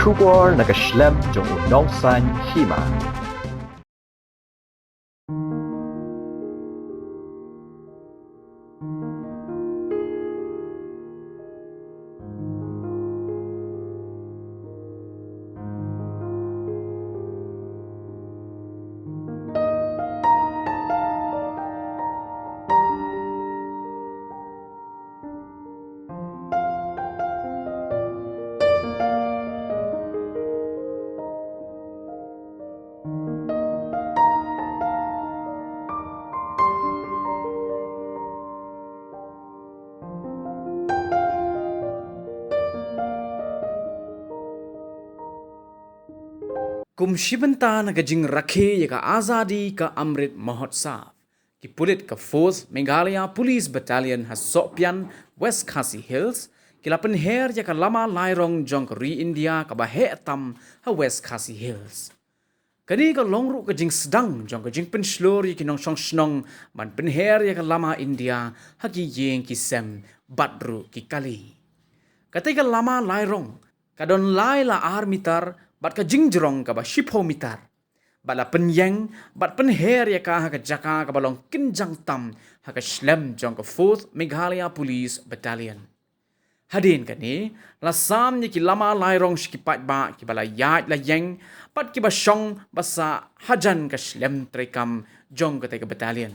Schubor na kaslem jong unongsan hima. Kumshibanta na gajing rakhe ya ka azadi ka Amrit Mahotsav. Ki pulit ka 4th Meghalaya Police Battalion has Sopian West Khasi Hills. Kila penher ya ka lama lairong jong ka India ka bahe tam ha West Khasi Hills. Kani ka longru ka jing sedang jong ka jing penslor ya kinong song snong man penher ya ka lama India ha ki yeng ki sem badru ki kali. Katika lama lairong kadon lai la armitar bat ka jingjrong ka ba shipho mitar bala penyeng bat penher ya ka ha ka jaka ka balong kinjang tam ha ka slem jong ka 4th Meghalaya Police Battalion hadin kani la sam ni ki lama lairong shikipat ba ki bala yat la yeng bat ki ba shong basa hajan ka slem trekam jong ka battalion